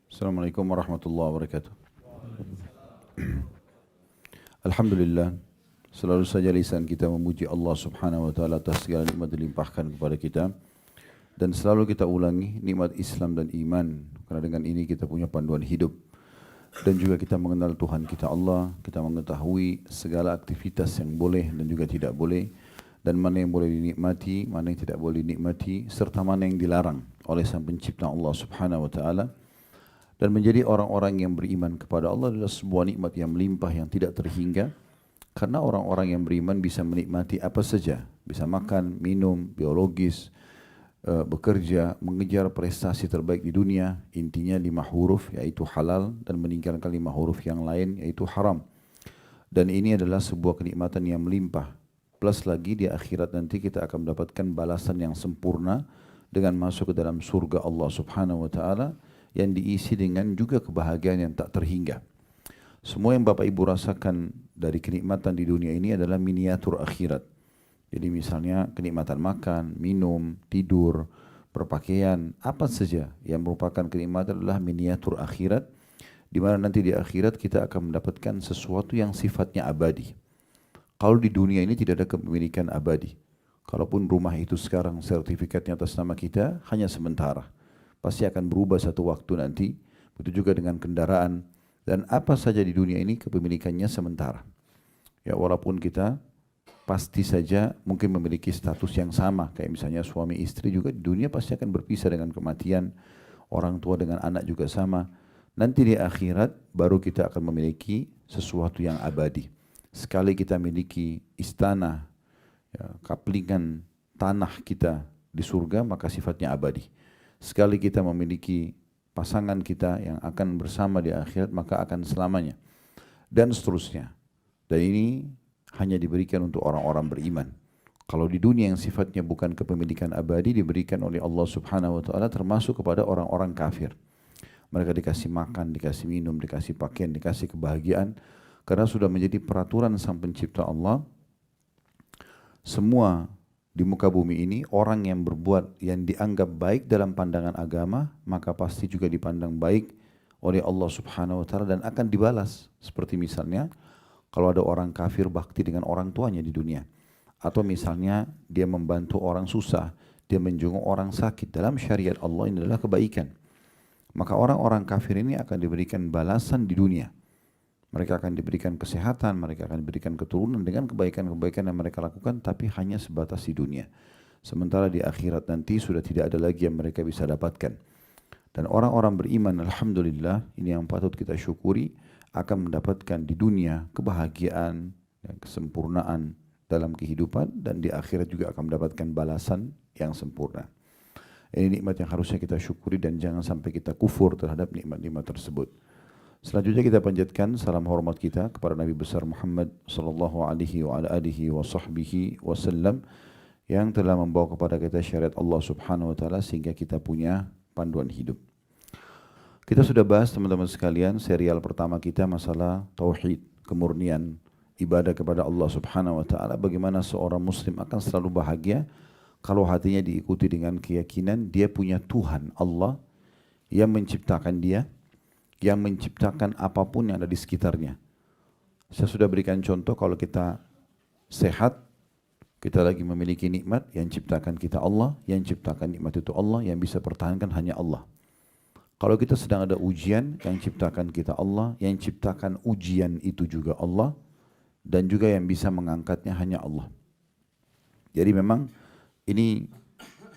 Assalamualaikum warahmatullahi wabarakatuh. Alhamdulillah, selalu saja lisan kita memuji Allah subhanahu wa ta'ala atas segala nikmat dilimpahkan kepada kita. Dan selalu kita ulangi nikmat Islam dan iman. Karena dengan ini kita punya panduan hidup. Dan juga kita mengenal Tuhan kita Allah. Kita mengetahui segala aktivitas yang boleh dan juga tidak boleh. Dan mana yang boleh dinikmati, mana yang tidak boleh dinikmati. Serta mana yang dilarang oleh Sang Pencipta Allah subhanahu wa ta'ala. Dan menjadi orang-orang yang beriman kepada Allah adalah sebuah nikmat yang melimpah yang tidak terhingga. Karena orang-orang yang beriman bisa menikmati apa saja. Bisa makan, minum, biologis, bekerja, mengejar prestasi terbaik di dunia. Intinya 5 huruf yaitu halal dan meninggalkan 5 huruf yang lain yaitu haram. Dan ini adalah sebuah kenikmatan yang melimpah. Plus lagi di akhirat nanti kita akan mendapatkan balasan yang sempurna dengan masuk ke dalam surga Allah subhanahu wa ta'ala. Yang diisi dengan juga kebahagiaan yang tak terhingga. Semua yang Bapak Ibu rasakan dari kenikmatan di dunia ini adalah miniatur akhirat. Jadi misalnya kenikmatan makan, minum, tidur, berpakaian, apa saja yang merupakan kenikmatan adalah miniatur akhirat. Di mana nanti di akhirat kita akan mendapatkan sesuatu yang sifatnya abadi. Kalau di dunia ini tidak ada kepemilikan abadi. Kalaupun rumah itu sekarang sertifikatnya atas nama kita, hanya sementara. Pasti akan berubah satu waktu nanti. Begitu juga dengan kendaraan. Dan apa saja di dunia ini kepemilikannya sementara. Ya walaupun kita pasti saja mungkin memiliki status yang sama. Kayak misalnya suami istri juga di dunia pasti akan berpisah dengan kematian. Orang tua dengan anak juga sama. Nanti di akhirat baru kita akan memiliki sesuatu yang abadi. Sekali kita miliki istana, ya, kaplingan tanah kita di surga maka sifatnya abadi. Sekali kita memiliki pasangan kita yang akan bersama di akhirat maka akan selamanya. Dan seterusnya. Dan ini hanya diberikan untuk orang-orang beriman. Kalau di dunia yang sifatnya bukan kepemilikan abadi diberikan oleh Allah subhanahu wa ta'ala termasuk kepada orang-orang kafir. Mereka dikasih makan, dikasih minum, dikasih pakaian, dikasih kebahagiaan. Karena sudah menjadi peraturan Sang Pencipta Allah. Semua di muka bumi ini orang yang berbuat yang dianggap baik dalam pandangan agama maka pasti juga dipandang baik oleh Allah subhanahu wa ta'ala dan akan dibalas. Seperti misalnya kalau ada orang kafir bakti dengan orang tuanya di dunia. Atau misalnya dia membantu orang susah, dia menjenguk orang sakit. Dalam syariat Allah ini adalah kebaikan. Maka orang-orang kafir ini akan diberikan balasan di dunia. Mereka akan diberikan kesehatan, mereka akan diberikan keturunan dengan kebaikan-kebaikan yang mereka lakukan, tapi hanya sebatas di dunia. Sementara di akhirat nanti sudah tidak ada lagi yang mereka bisa dapatkan. Dan orang-orang beriman, alhamdulillah, ini yang patut kita syukuri, akan mendapatkan di dunia kebahagiaan, kesempurnaan dalam kehidupan, dan di akhirat juga akan mendapatkan balasan yang sempurna. Ini nikmat yang harusnya kita syukuri dan jangan sampai kita kufur terhadap nikmat-nikmat tersebut. Selanjutnya kita panjatkan salam hormat kita kepada Nabi besar Muhammad sallallahu alaihi wa ala alihi wa sahbihi wasallam yang telah membawa kepada kita syariat Allah subhanahu wa ta'ala sehingga kita punya panduan hidup. Kita sudah bahas teman-teman sekalian serial pertama kita masalah tauhid, kemurnian, ibadah kepada Allah subhanahu wa ta'ala. Bagaimana seorang muslim akan selalu bahagia kalau hatinya diikuti dengan keyakinan dia punya Tuhan Allah yang menciptakan dia, yang menciptakan apapun yang ada di sekitarnya. Saya sudah berikan contoh kalau kita sehat, kita lagi memiliki nikmat, yang ciptakan kita Allah, yang ciptakan nikmat itu Allah, yang bisa pertahankan hanya Allah. Kalau kita sedang ada ujian, yang ciptakan kita Allah, yang ciptakan ujian itu juga Allah, dan juga yang bisa mengangkatnya hanya Allah. Jadi memang ini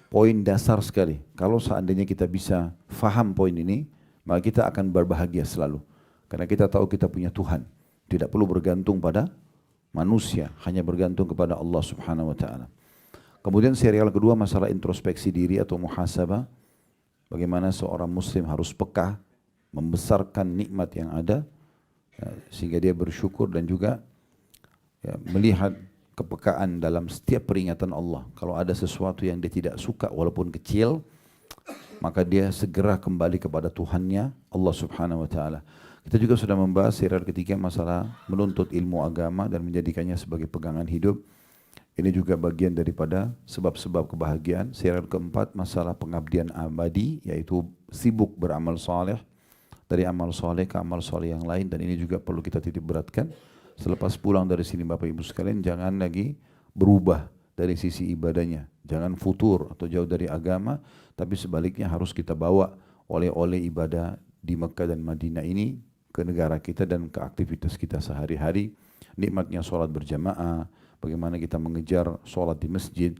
poin dasar sekali. Kalau seandainya kita bisa faham poin ini, maka kita akan berbahagia selalu. Karena kita tahu kita punya Tuhan. Tidak perlu bergantung pada manusia, hanya bergantung kepada Allah subhanahu wa ta'ala. Kemudian serial kedua masalah introspeksi diri atau muhasabah. Bagaimana seorang muslim harus peka, membesarkan nikmat yang ada, ya, sehingga dia bersyukur dan juga ya, melihat kepekaan dalam setiap peringatan Allah. Kalau ada sesuatu yang dia tidak suka walaupun kecil, maka dia segera kembali kepada Tuhannya, Allah subhanahu wa ta'ala. Kita juga sudah membahas serial ketiga masalah menuntut ilmu agama dan menjadikannya sebagai pegangan hidup. Ini juga bagian daripada sebab-sebab kebahagiaan. Serial keempat masalah pengabdian abadi, yaitu sibuk beramal saleh. dari amal soleh ke amal soleh yang lain, dan ini juga perlu kita titik beratkan. Selepas pulang dari sini Bapak Ibu sekalian, jangan lagi berubah dari sisi ibadahnya. Jangan futur atau jauh dari agama, tapi sebaliknya harus kita bawa oleh-oleh ibadah di Mekah dan Madinah ini ke negara kita dan ke aktivitas kita sehari-hari. Nikmatnya sholat berjamaah, bagaimana kita mengejar sholat di masjid,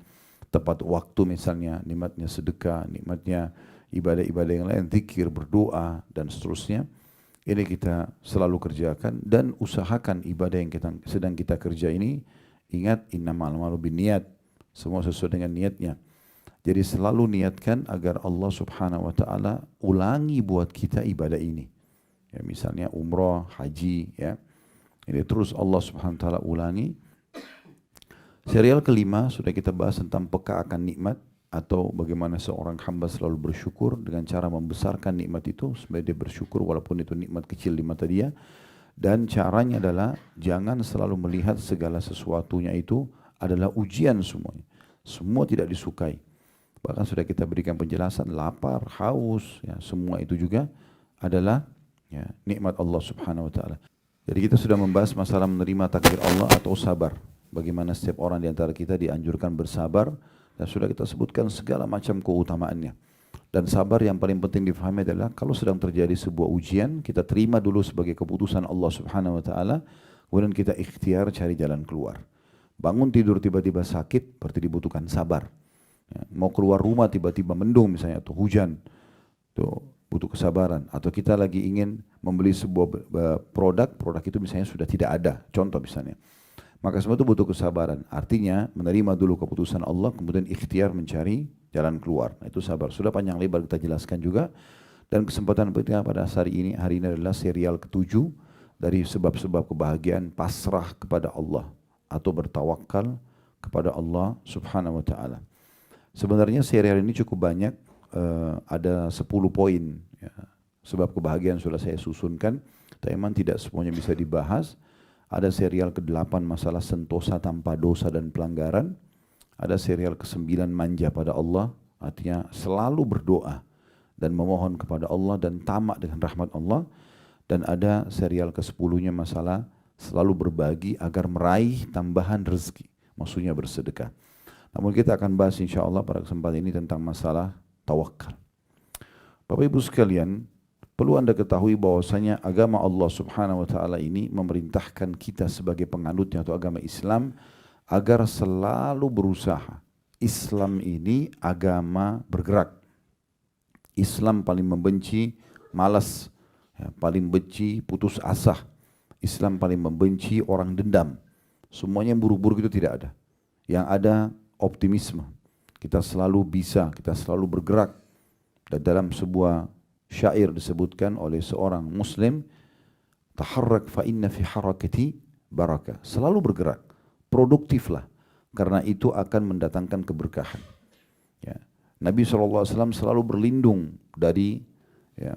tepat waktu misalnya, nikmatnya sedekah, nikmatnya ibadah-ibadah yang lain, zikir, berdoa, dan seterusnya. Ini kita selalu kerjakan dan usahakan ibadah yang sedang kita kerja ini. Ingat, innamal a'malu binniyat, semua sesuai dengan niatnya. Jadi selalu niatkan agar Allah Subhanahu wa taala ulangi buat kita ibadah ini. Ya, misalnya umrah, haji, ya. Ini terus Allah Subhanahu wa taala ulangi. Serial kelima sudah kita bahas tentang peka akan nikmat, atau bagaimana seorang hamba selalu bersyukur dengan cara membesarkan nikmat itu supaya dia bersyukur walaupun itu nikmat kecil di mata dia. Dan caranya adalah jangan selalu melihat segala sesuatunya itu adalah ujian semuanya. Semua tidak disukai. Bahkan sudah kita berikan penjelasan, lapar, haus, ya, semua itu juga adalah ya, nikmat Allah Subhanahu wa taala. Jadi kita sudah membahas masalah menerima takdir Allah atau sabar. Bagaimana setiap orang di antara kita dianjurkan bersabar, dan sudah kita sebutkan segala macam keutamaannya. Dan sabar yang paling penting difahami adalah kalau sedang terjadi sebuah ujian, kita terima dulu sebagai keputusan Allah Subhanahu wa taala, kemudian kita ikhtiar cari jalan keluar. Bangun tidur tiba-tiba sakit, berarti dibutuhkan sabar. Ya, mau keluar rumah tiba-tiba mendung misalnya atau hujan, tuh butuh kesabaran. Atau kita lagi ingin membeli sebuah produk itu misalnya sudah tidak ada, contoh misalnya. Maka semua itu butuh kesabaran. Artinya menerima dulu keputusan Allah, kemudian ikhtiar mencari jalan keluar. Nah, itu sabar. Sudah panjang lebar kita jelaskan juga. Dan kesempatan kita pada hari ini adalah serial ke-7 dari sebab-sebab kebahagiaan pasrah kepada Allah atau bertawakal kepada Allah Subhanahu wa taala. Sebenarnya serial ini cukup banyak, ada 10 poin. Ya. Sebab kebahagiaan sudah saya susunkan, tapi memang tidak semuanya bisa dibahas. Ada serial ke-8 masalah sentosa tanpa dosa dan pelanggaran. Ada serial ke-9 manja pada Allah, artinya selalu berdoa dan memohon kepada Allah dan tamak dengan rahmat Allah. Dan ada serial ke-10-nya masalah selalu berbagi agar meraih tambahan rezeki, maksudnya bersedekah. Namun kita akan bahas insyaAllah pada kesempatan ini tentang masalah tawakal. Bapak Ibu sekalian, perlu Anda ketahui bahwasanya agama Allah Subhanahu wa taala ini memerintahkan kita sebagai penganutnya atau agama Islam agar selalu berusaha. Islam ini agama bergerak. Islam paling membenci malas, ya, paling benci putus asa. Islam paling membenci orang dendam. Semuanya yang buruk-buruk itu tidak ada. Yang ada optimisme. Kita selalu bisa, kita selalu bergerak. Dan dalam sebuah syair disebutkan oleh seorang muslim, taharrak fa inna fi harakati barakah. Selalu bergerak, produktiflah, karena itu akan mendatangkan keberkahan. Ya. Nabi SAW selalu berlindung dari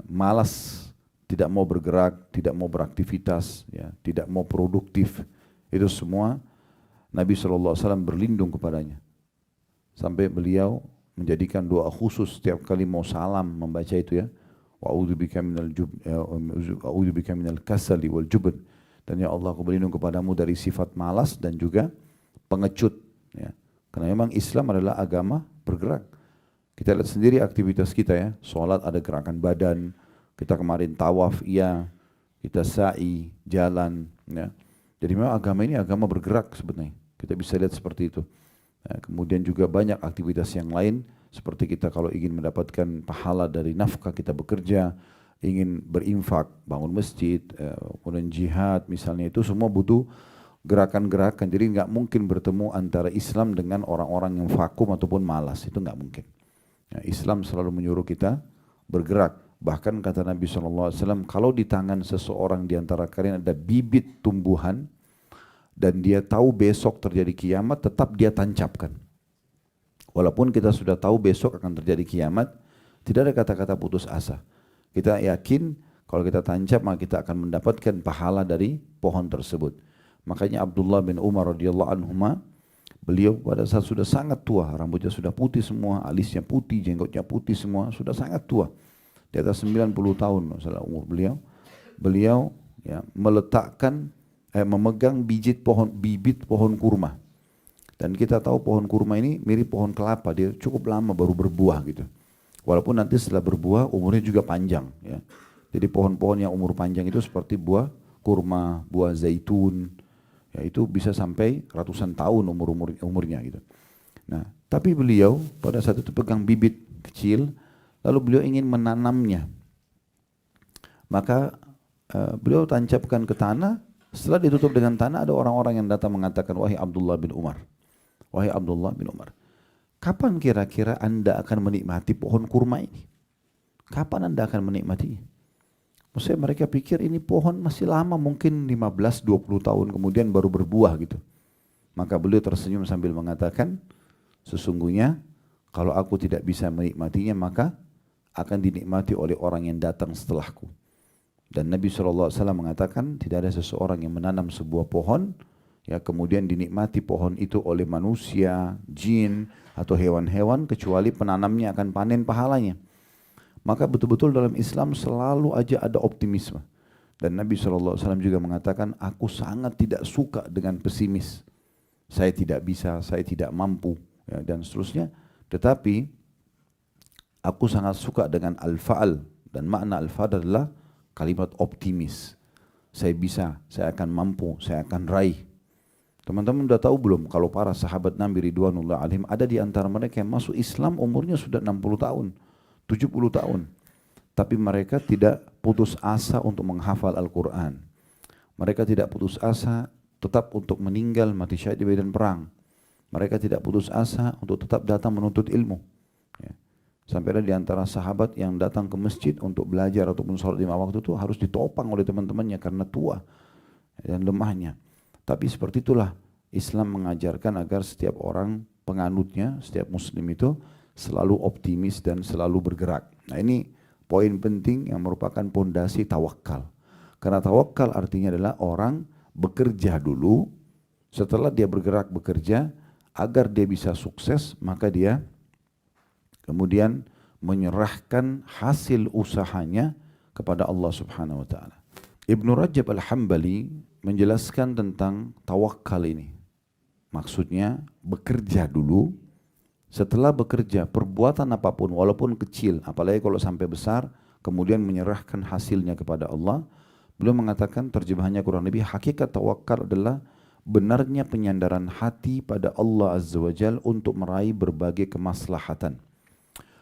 malas, tidak mau bergerak, tidak mau beraktivitas, ya, tidak mau produktif. Itu semua Nabi SAW berlindung kepadanya. Sampai beliau menjadikan doa khusus setiap kali mau salam membaca itu, ya. Wa'udzubika minal kasali wal jubn. Dan ya Allah, aku berlindung kepadamu dari sifat malas dan juga pengecut. Ya. Karena memang Islam adalah agama bergerak. Kita lihat sendiri aktivitas kita, ya. Sholat ada gerakan badan. Kita kemarin tawaf, iya. Kita sa'i, jalan. Ya. Jadi memang agama ini agama bergerak sebenarnya. Kita bisa lihat seperti itu. Ya, kemudian juga banyak aktivitas yang lain. Seperti kita kalau ingin mendapatkan pahala dari nafkah kita bekerja, ingin berinfak, bangun masjid, kemudian jihad misalnya, itu semua butuh gerakan-gerakan. Jadi nggak mungkin bertemu antara Islam dengan orang-orang yang vakum ataupun malas, itu nggak mungkin. Ya, Islam selalu menyuruh kita bergerak. Bahkan kata Nabi SAW, kalau di tangan seseorang di antara kalian ada bibit tumbuhan, dan dia tahu besok terjadi kiamat, tetap dia tancapkan. Walaupun kita sudah tahu besok akan terjadi kiamat, tidak ada kata-kata putus asa. Kita yakin kalau kita tancap maka kita akan mendapatkan pahala dari pohon tersebut. Makanya Abdullah bin Umar radhiyallahu anhuma, beliau pada saat sudah sangat tua, rambutnya sudah putih semua, alisnya putih, jenggotnya putih semua, sudah sangat tua. di atas 90 tahun masalah umur beliau. Beliau ya, memegang bibit pohon kurma. Dan kita tahu pohon kurma ini mirip pohon kelapa, dia cukup lama baru berbuah gitu. Walaupun nanti setelah berbuah umurnya juga panjang ya. Jadi pohon-pohon yang umur panjang itu seperti buah kurma, buah zaitun, ya itu bisa sampai ratusan tahun umurnya gitu. Nah, tapi beliau pada saat itu pegang bibit kecil, lalu beliau ingin menanamnya. Maka beliau tancapkan ke tanah. Setelah ditutup dengan tanah, ada orang-orang yang datang mengatakan, wahai Abdullah bin Umar, wahai Abdullah bin Umar, kapan kira-kira Anda akan menikmati pohon kurma ini? Kapan Anda akan menikmatinya? Maksudnya mereka pikir ini pohon masih lama, mungkin 15-20 tahun kemudian baru berbuah gitu. Maka beliau tersenyum sambil mengatakan, sesungguhnya kalau aku tidak bisa menikmatinya, maka akan dinikmati oleh orang yang datang setelahku. Dan Nabi SAW mengatakan tidak ada seseorang yang menanam sebuah pohon, ya kemudian dinikmati pohon itu oleh manusia, jin, atau hewan-hewan, kecuali penanamnya akan panen pahalanya. Maka betul-betul dalam Islam selalu aja ada optimisme. Dan Nabi SAW juga mengatakan, aku sangat tidak suka dengan pesimis. Saya tidak bisa, saya tidak mampu, ya, dan seterusnya. Tetapi aku sangat suka dengan al-fa'al. Dan makna al-fa'al adalah kalimat optimis. Saya bisa, saya akan mampu, saya akan raih. Teman-teman udah tahu belum kalau para sahabat Nabi Ridwanullah alaihim ada di antara mereka yang masuk Islam umurnya sudah 60 tahun, 70 tahun. Tapi mereka tidak putus asa untuk menghafal Al-Quran. Mereka tidak putus asa tetap untuk meninggal mati syahid di medan perang. Mereka tidak putus asa untuk tetap datang menuntut ilmu. Ya. Sampai ada di antara sahabat yang datang ke masjid untuk belajar ataupun sholat 5 waktu itu harus ditopang oleh teman-temannya karena tua dan lemahnya. Tapi seperti itulah Islam mengajarkan agar setiap orang penganutnya, setiap muslim itu selalu optimis dan selalu bergerak. Nah ini poin penting yang merupakan pondasi tawakal. Karena tawakal artinya adalah orang bekerja dulu, setelah dia bergerak bekerja, agar dia bisa sukses, maka dia kemudian menyerahkan hasil usahanya kepada Allah Subhanahu wa taala. Ibnu Rajab Al-Hambali menjelaskan tentang tawakal ini. Maksudnya bekerja dulu, setelah bekerja perbuatan apapun walaupun kecil, apalagi kalau sampai besar, kemudian menyerahkan hasilnya kepada Allah. Beliau mengatakan terjemahannya kurang lebih, hakikat tawakal adalah benarnya penyandaran hati pada Allah Azza wa Jalla untuk meraih berbagai kemaslahatan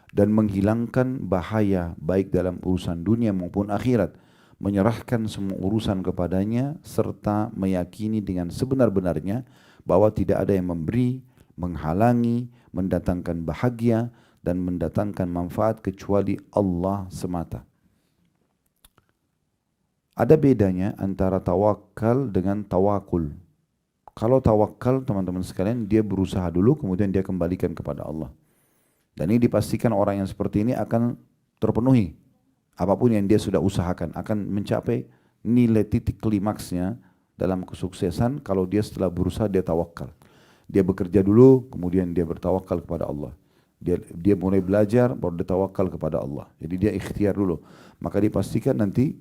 dan menghilangkan bahaya baik dalam urusan dunia maupun akhirat, menyerahkan semua urusan kepadanya serta meyakini dengan sebenar-benarnya bahwa tidak ada yang memberi, menghalangi, mendatangkan bahagia dan mendatangkan manfaat kecuali Allah semata. Ada bedanya antara tawakal dengan tawakul. Kalau tawakal teman-teman sekalian, dia berusaha dulu kemudian dia kembalikan kepada Allah. Dan ini dipastikan orang yang seperti ini akan terpenuhi. Apapun yang dia sudah usahakan akan mencapai nilai titik klimaksnya dalam kesuksesan kalau dia setelah berusaha dia tawakal. Dia bekerja dulu, kemudian dia bertawakal kepada Allah. Dia mulai belajar, baru dia tawakal kepada Allah. Jadi dia ikhtiar dulu. Maka dipastikan nanti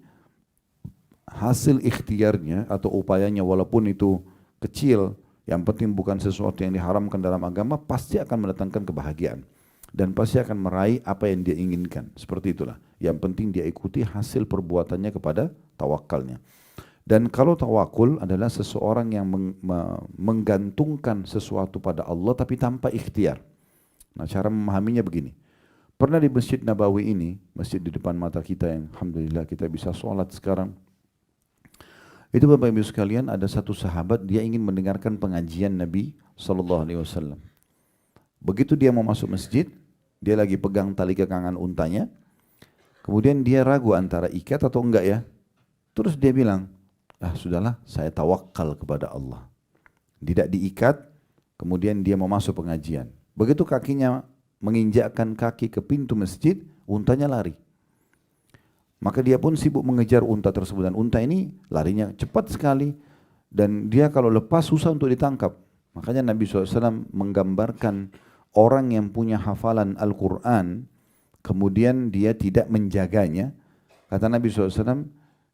hasil ikhtiarnya atau upayanya walaupun itu kecil, yang penting bukan sesuatu yang diharamkan dalam agama, pasti akan mendatangkan kebahagiaan. Dan pasti akan meraih apa yang dia inginkan. Seperti itulah. Yang penting dia ikuti hasil perbuatannya kepada tawakalnya. Dan kalau tawakul adalah seseorang yang menggantungkan sesuatu pada Allah tapi tanpa ikhtiar. Nah cara memahaminya begini. Pernah di Masjid Nabawi ini, masjid di depan mata kita yang alhamdulillah kita bisa sholat sekarang. Itu Bapak Ibu sekalian, ada satu sahabat dia ingin mendengarkan pengajian Nabi SAW. Begitu dia mau masuk masjid, dia lagi pegang tali kekangan untanya. Kemudian dia ragu antara ikat atau enggak ya. Terus dia bilang, sudahlah saya tawakal kepada Allah. Tidak diikat, kemudian dia mau masuk pengajian. Begitu kakinya menginjakkan kaki ke pintu masjid, untanya lari. Maka dia pun sibuk mengejar unta tersebut. Dan unta ini larinya cepat sekali. Dan dia kalau lepas susah untuk ditangkap. Makanya Nabi SAW menggambarkan orang yang punya hafalan Al-Quran, kemudian dia tidak menjaganya, kata Nabi SAW,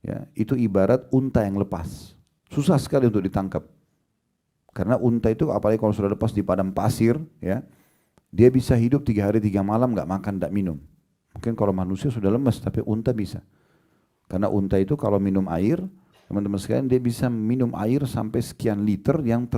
ya, itu ibarat unta yang lepas. Susah sekali untuk ditangkap. Karena unta itu apalagi kalau sudah lepas di padang pasir, ya, dia bisa hidup 3 hari 3 malam nggak makan, nggak minum. Mungkin kalau manusia sudah lemas, tapi unta bisa. Karena unta itu kalau minum air, teman-teman sekalian, dia bisa minum air sampai sekian liter yang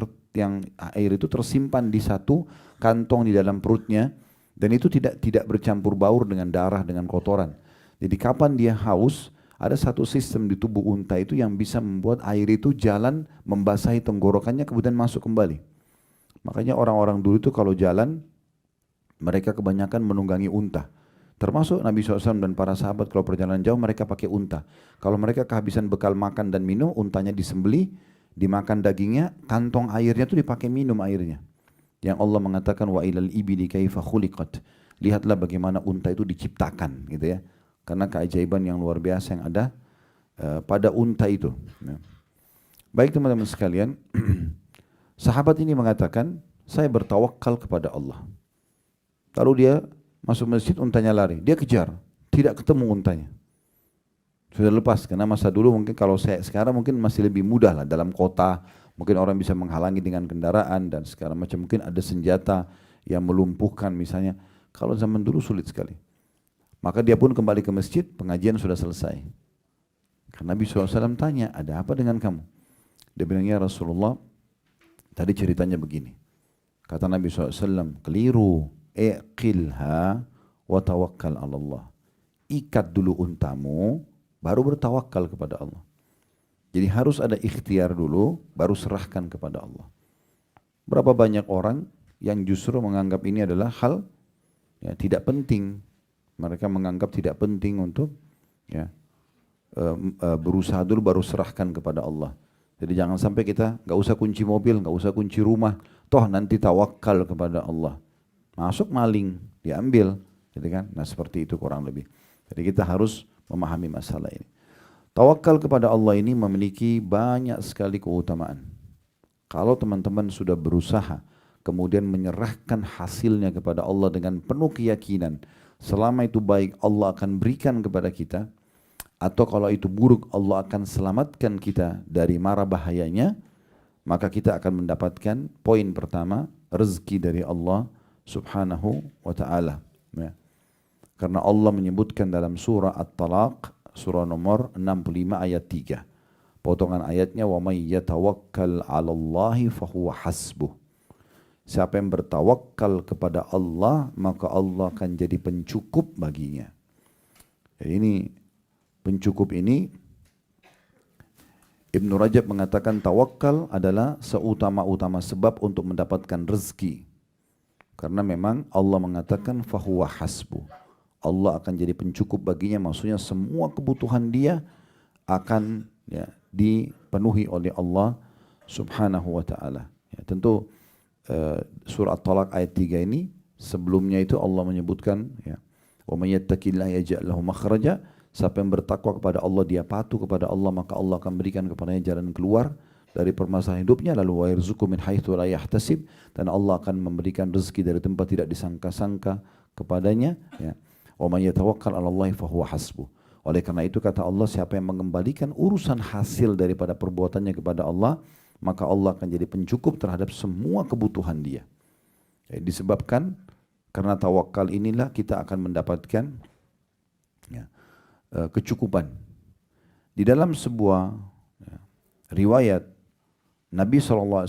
air itu tersimpan di satu kantong di dalam perutnya, dan itu tidak bercampur baur dengan darah, dengan kotoran. Jadi kapan dia haus, ada satu sistem di tubuh unta itu yang bisa membuat air itu jalan membasahi tenggorokannya kemudian masuk kembali. Makanya orang-orang dulu itu kalau jalan, mereka kebanyakan menunggangi unta. Termasuk Nabi SAW dan para sahabat kalau perjalanan jauh mereka pakai unta. Kalau mereka kehabisan bekal makan dan minum, untanya disembeli, dimakan dagingnya, kantong airnya itu dipakai minum airnya. Yang Allah mengatakan wa ilal ibili kaifa khuliqat. Lihatlah bagaimana unta itu diciptakan, gitu ya. Karena keajaiban yang luar biasa yang ada pada unta itu. Ya. Baik teman-teman sekalian, sahabat ini mengatakan, saya bertawakal kepada Allah. Lalu dia masuk masjid, untanya lari. Dia kejar, tidak ketemu untanya. Sudah lepas, karena masa dulu mungkin kalau saya sekarang mungkin masih lebih mudah lah dalam kota. Mungkin orang bisa menghalangi dengan kendaraan dan segala macam. Mungkin ada senjata yang melumpuhkan misalnya. Kalau zaman dulu sulit sekali. Maka dia pun kembali ke masjid, pengajian sudah selesai. Karena Nabi SAW tanya, ada apa dengan kamu? Dia bilang, ya Rasulullah, tadi ceritanya begini. Kata Nabi SAW, keliru, iqilha wa tawakkal ala Allah. Ikat dulu untamu, baru bertawakal kepada Allah. Jadi harus ada ikhtiar dulu, baru serahkan kepada Allah. Berapa banyak orang yang justru menganggap ini adalah hal ya, tidak penting. Mereka menganggap tidak penting untuk ya, berusaha dulu baru serahkan kepada Allah. Jadi jangan sampai kita nggak usah kunci mobil, nggak usah kunci rumah, toh nanti tawakal kepada Allah. Masuk maling, diambil, gitu kan? Nah seperti itu kurang lebih. Jadi kita harus memahami masalah ini. Tawakal kepada Allah ini memiliki banyak sekali keutamaan. Kalau teman-teman sudah berusaha, kemudian menyerahkan hasilnya kepada Allah dengan penuh keyakinan, selama itu baik Allah akan berikan kepada kita, atau kalau itu buruk Allah akan selamatkan kita dari mara bahayanya, maka kita akan mendapatkan poin pertama, rezeki dari Allah subhanahu wa ta'ala. Ya. Karena Allah menyebutkan dalam surah At-Talaq, surah nomor 65 ayat 3. Potongan ayatnya, وَمَنْ يَتَوَكَّلْ عَلَى اللَّهِ فَهُوَ حَسْبُهُ. Siapa yang bertawakal kepada Allah, maka Allah akan jadi pencukup baginya. Jadi ini pencukup ini, Ibnu Rajab mengatakan tawakal adalah seutama-utama sebab untuk mendapatkan rezeki. Karena memang Allah mengatakan fahuwa hasbu. Allah akan jadi pencukup baginya, maksudnya semua kebutuhan dia akan ya, dipenuhi oleh Allah subhanahu wa ta'ala. Ya, tentu surah At-Talaq ayat 3 ini sebelumnya itu Allah menyebutkan ya, wa may yattaqillaha yaj'al lahu makhraja. Siapa yang bertakwa kepada Allah, dia patuh kepada Allah, maka Allah akan berikan kepadanya jalan keluar dari permasalahan hidupnya. Lalu wa yarzuqhu min haitsu la yahtasib, dan Allah akan memberikan rezeki dari tempat tidak disangka-sangka kepadanya ya. Wa may yatawakkal 'ala Allah fa huwa hasbuh. Oleh karena itu kata Allah, siapa yang mengembalikan urusan hasil daripada perbuatannya kepada Allah, maka Allah akan jadi pencukup terhadap semua kebutuhan dia. Disebabkan karena tawakal inilah kita akan mendapatkan ya, kecukupan. Di dalam sebuah ya, riwayat, Nabi SAW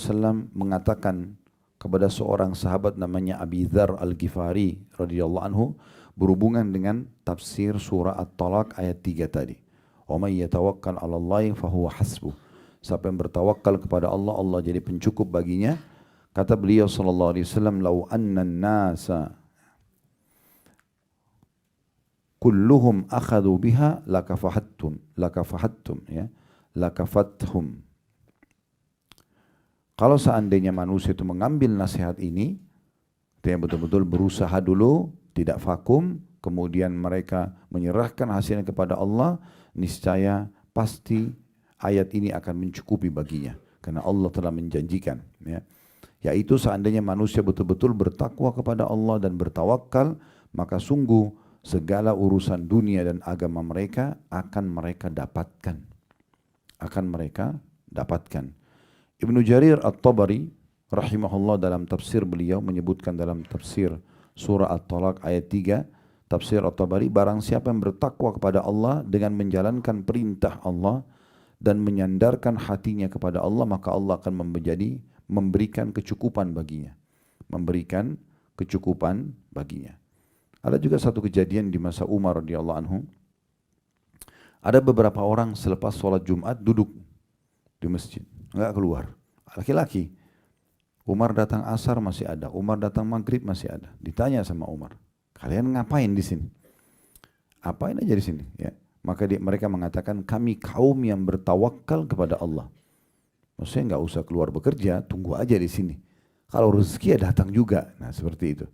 mengatakan kepada seorang sahabat namanya Abi Dzar Al-Ghifari radhiyallahu anhu, berhubungan dengan tafsir surah At-Talaq ayat 3 tadi. Wa may yatawakkal 'ala Allahi fa huwa hasbuh. Siapa yang bertawakal kepada Allah, Allah jadi pencukup baginya. Kata beliau sallallahu alaihi wasallam, "Lau anna an-nasa kulluhum akhadhu biha lakafahattum ya, lakafathum." Kalau seandainya manusia itu mengambil nasihat ini, dia betul-betul berusaha dulu, tidak vakum, kemudian mereka menyerahkan hasilnya kepada Allah, niscaya pasti ayat ini akan mencukupi baginya, karena Allah telah menjanjikan ya, yaitu seandainya manusia betul-betul bertakwa kepada Allah dan bertawakal, maka sungguh segala urusan dunia dan agama mereka akan mereka dapatkan. Akan mereka dapatkan. Ibnu Jarir At-Tabari rahimahullah dalam tafsir beliau menyebutkan dalam tafsir surah At-Talaq ayat 3, tafsir At-Tabari, barang siapa yang bertakwa kepada Allah dengan menjalankan perintah Allah dan menyandarkan hatinya kepada Allah, maka Allah akan memberikan kecukupan baginya. Memberikan kecukupan baginya. Ada juga satu kejadian di masa Umar radhiyallahu anhu. Ada beberapa orang selepas sholat Jumat duduk di masjid, enggak keluar. Laki-laki. Umar datang asar masih ada, Umar datang maghrib masih ada. Ditanya sama Umar, kalian ngapain di sini? Apain aja di sini? Ya. Maka mereka mengatakan, kami kaum yang bertawakal kepada Allah. Maksudnya nggak usah keluar bekerja, tunggu aja di sini. Kalau rezeki ya datang juga. Nah seperti itu.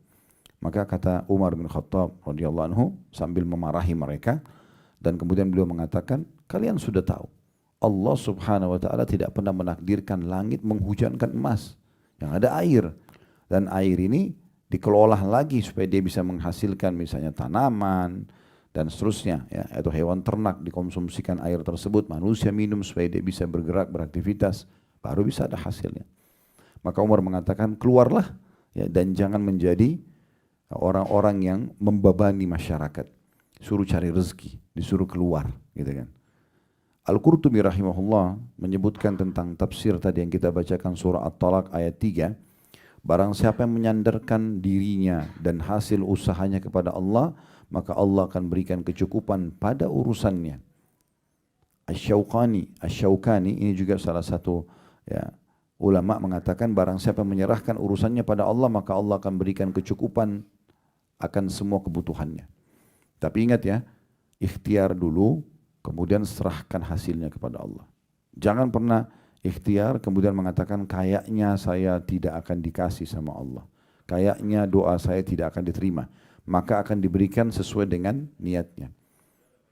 Maka kata Umar bin Khattab radhiyallahu anhu sambil memarahi mereka, dan kemudian beliau mengatakan, kalian sudah tahu Allah subhanahu wa ta'ala tidak pernah menakdirkan langit menghujankan emas, yang ada air, dan air ini dikelola lagi supaya dia bisa menghasilkan misalnya tanaman dan seterusnya, ya, atau hewan ternak dikonsumsikan air tersebut, manusia minum supaya dia bisa bergerak beraktivitas, baru bisa ada hasilnya. Maka Umar mengatakan, keluarlah, ya, dan jangan menjadi orang-orang yang membebani masyarakat. Suruh cari rezeki, disuruh keluar, gitu kan. Al-Qurtubi rahimahullah menyebutkan tentang tafsir tadi yang kita bacakan surah At-Talaq ayat 3, barang siapa yang menyandarkan dirinya dan hasil usahanya kepada Allah, maka Allah akan berikan kecukupan pada urusannya. Asy-Syaukani ini juga salah satu, ya, ulama mengatakan barang siapa yang menyerahkan urusannya pada Allah, maka Allah akan berikan kecukupan akan semua kebutuhannya. Tapi ingat ya, ikhtiar dulu, kemudian serahkan hasilnya kepada Allah. Jangan pernah ikhtiar kemudian mengatakan kayaknya saya tidak akan dikasih sama Allah. Kayaknya doa saya tidak akan diterima. Maka akan diberikan sesuai dengan niatnya.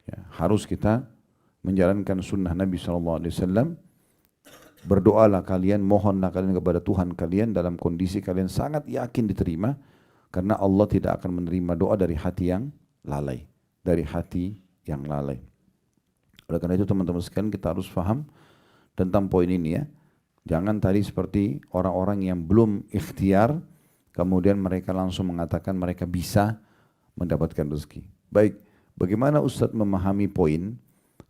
Ya, harus kita menjalankan sunnah Nabi SAW. Berdoalah kalian, mohonlah kalian kepada Tuhan kalian dalam kondisi kalian sangat yakin diterima. Karena Allah tidak akan menerima doa dari hati yang lalai. Dari hati yang lalai. Oleh karena itu teman-teman sekalian kita harus paham tentang poin ini ya. Jangan tadi seperti orang-orang yang belum ikhtiar, kemudian mereka langsung mengatakan mereka bisa mendapatkan rezeki. Baik, bagaimana Ustadz memahami poin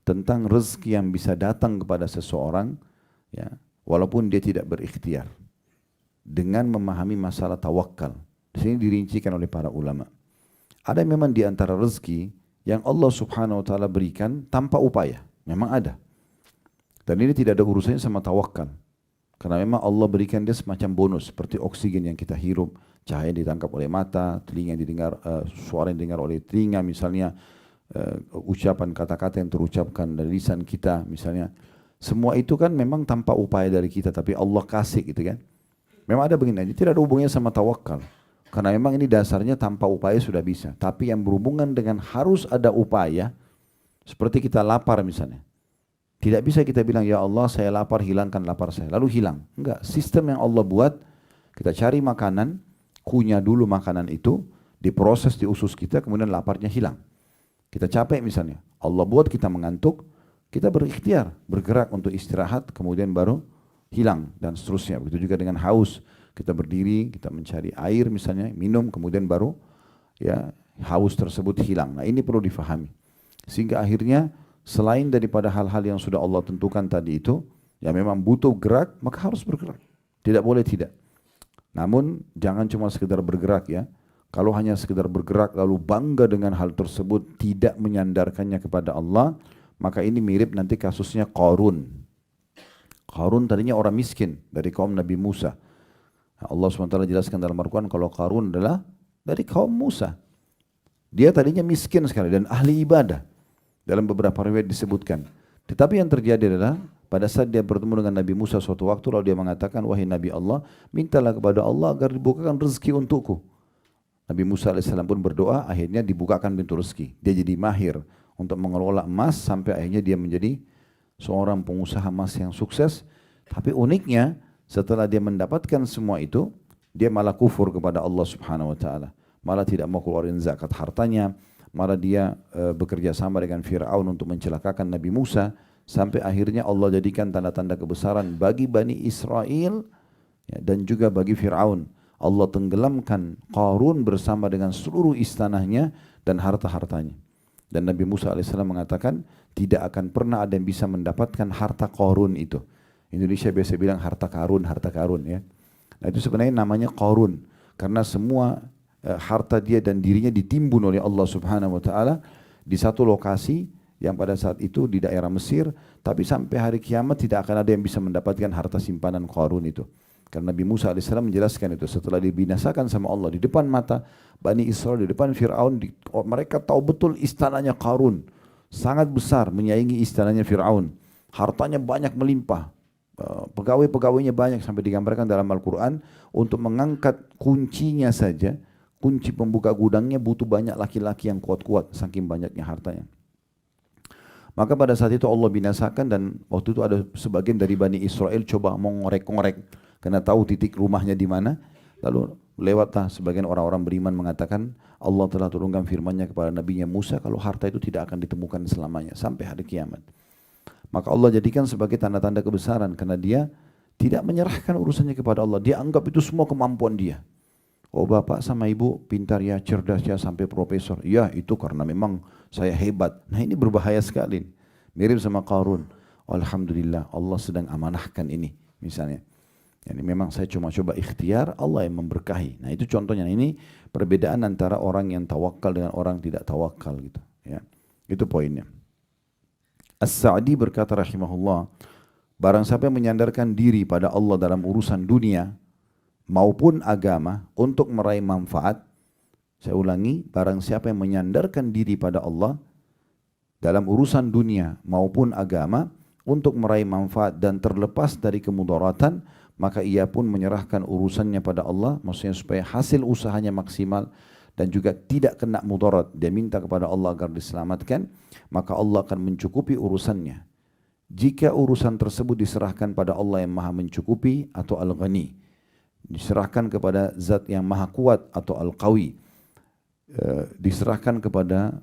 tentang rezeki yang bisa datang kepada seseorang, ya, walaupun dia tidak berikhtiar. Dengan memahami masalah tawakal. Di sini dirincikan oleh para ulama. Ada memang di antara rezeki yang Allah subhanahu wa ta'ala berikan tanpa upaya. Memang ada. Dan ini tidak ada urusannya sama tawakal. Karena memang Allah berikan dia semacam bonus. Seperti oksigen yang kita hirup, cahaya yang ditangkap oleh mata, telinga yang didengar, suara yang didengar oleh telinga misalnya, ucapan kata-kata yang terucapkan dari lisan kita misalnya. Semua itu kan memang tanpa upaya dari kita, tapi Allah kasih gitu kan. Memang ada begini aja, tidak ada hubungannya sama tawakal. Karena memang ini dasarnya tanpa upaya sudah bisa. Tapi yang berhubungan dengan harus ada upaya, seperti kita lapar misalnya. Tidak bisa kita bilang, ya Allah saya lapar, hilangkan lapar saya. Lalu hilang. Enggak, sistem yang Allah buat, kita cari makanan, kunyah dulu makanan itu, diproses di usus kita, kemudian laparnya hilang. Kita capek misalnya, Allah buat kita mengantuk, kita berikhtiar, bergerak untuk istirahat, kemudian baru hilang, dan seterusnya. Begitu juga dengan haus. Kita berdiri, kita mencari air misalnya, minum, kemudian baru ya haus tersebut hilang. Nah ini perlu difahami. Sehingga akhirnya selain daripada hal-hal yang sudah Allah tentukan tadi itu, ya memang butuh gerak, maka harus bergerak. Tidak boleh tidak. Namun jangan cuma sekedar bergerak ya. Kalau hanya sekedar bergerak lalu bangga dengan hal tersebut, tidak menyandarkannya kepada Allah, maka ini mirip nanti kasusnya Qarun. Qarun tadinya orang miskin dari kaum Nabi Musa. Allah SWT jelaskan dalam Al-Quran kalau Qarun adalah dari kaum Musa. Dia tadinya miskin sekali dan ahli ibadah. Dalam beberapa riwayat disebutkan. Tetapi yang terjadi adalah pada saat dia bertemu dengan Nabi Musa suatu waktu, lalu dia mengatakan, wahai Nabi Allah, mintalah kepada Allah agar dibukakan rezeki untukku. Nabi Musa AS pun berdoa, akhirnya dibukakan pintu rezeki. Dia jadi mahir untuk mengelola emas sampai akhirnya dia menjadi seorang pengusaha emas yang sukses. Tapi uniknya, setelah dia mendapatkan semua itu, dia malah kufur kepada Allah Subhanahu wa taala. Malah tidak mau keluarin zakat hartanya, malah dia bekerja sama dengan Fir'aun untuk mencelakakan Nabi Musa, sampai akhirnya Allah jadikan tanda-tanda kebesaran bagi Bani Israel ya, dan juga bagi Fir'aun. Allah tenggelamkan Qarun bersama dengan seluruh istananya dan harta-hartanya. Dan Nabi Musa alaihissalam mengatakan tidak akan pernah ada yang bisa mendapatkan harta Qarun itu. Indonesia biasa bilang harta karun ya. Nah itu sebenarnya namanya Qarun karena semua harta dia dan dirinya ditimbun oleh Allah Subhanahu wa taala di satu lokasi yang pada saat itu di daerah Mesir, tapi sampai hari kiamat tidak akan ada yang bisa mendapatkan harta simpanan Qarun itu. Karena Nabi Musa alaihissalam menjelaskan itu setelah dibinasakan sama Allah di depan mata Bani Israel, di depan Fir'aun, mereka tahu betul istananya Qarun sangat besar menyaingi istananya Fir'aun, hartanya banyak melimpah, pegawai-pegawainya banyak sampai digambarkan dalam Al-Quran untuk mengangkat kuncinya saja, kunci pembuka gudangnya butuh banyak laki-laki yang kuat-kuat saking banyaknya hartanya. Maka pada saat itu Allah binasakan dan waktu itu ada sebagian dari Bani Israel coba mau ngorek-ngorek karena tahu titik rumahnya di mana. Lalu lewatlah sebagian orang-orang beriman mengatakan Allah telah turunkan firman-Nya kepada Nabi-Nya Musa kalau harta itu tidak akan ditemukan selamanya sampai hari kiamat. Maka Allah jadikan sebagai tanda-tanda kebesaran karena dia tidak menyerahkan urusannya kepada Allah. Dia anggap itu semua kemampuan dia. Oh bapak sama ibu pintar ya, cerdas ya sampai profesor. Ya itu karena memang saya hebat. Nah ini berbahaya sekali. Mirip sama Qarun. Alhamdulillah Allah sedang amanahkan ini misalnya. Yani memang saya cuma coba ikhtiar, Allah yang memberkahi. Nah itu contohnya. Nah, ini perbedaan antara orang yang tawakal dengan orang tidak tawakal gitu. Ya, itu poinnya. As-Sa'di berkata rahimahullah, barang siapa yang menyandarkan diri pada Allah dalam urusan dunia maupun agama untuk meraih manfaat, saya ulangi, barang siapa yang menyandarkan diri pada Allah dalam urusan dunia maupun agama untuk meraih manfaat dan terlepas dari kemudaratan, maka ia pun menyerahkan urusannya pada Allah, maksudnya supaya hasil usahanya maksimal dan juga tidak kena mudarat. Dia minta kepada Allah agar diselamatkan, maka Allah akan mencukupi urusannya. Jika urusan tersebut diserahkan pada Allah yang maha mencukupi atau Al-Ghani, diserahkan kepada Zat yang maha kuat atau Al-Qawi, diserahkan kepada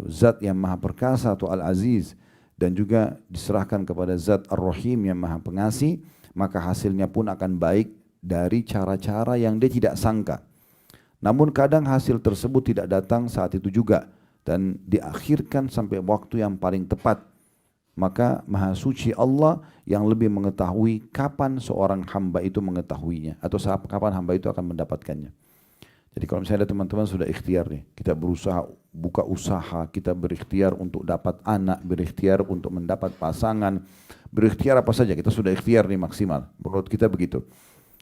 Zat yang maha perkasa atau Al-Aziz, dan juga diserahkan kepada Zat Ar-Rahim yang maha pengasih, maka hasilnya pun akan baik dari cara-cara yang dia tidak sangka. Namun kadang hasil tersebut tidak datang saat itu juga dan diakhirkan sampai waktu yang paling tepat. Maka Maha Suci Allah yang lebih mengetahui kapan seorang hamba itu mengetahuinya atau kapan hamba itu akan mendapatkannya. Jadi kalau misalnya ada teman-teman sudah ikhtiar nih, kita berusaha buka usaha, kita berikhtiar untuk dapat anak, berikhtiar untuk mendapat pasangan, berikhtiar apa saja, kita sudah ikhtiar nih maksimal. Menurut kita begitu.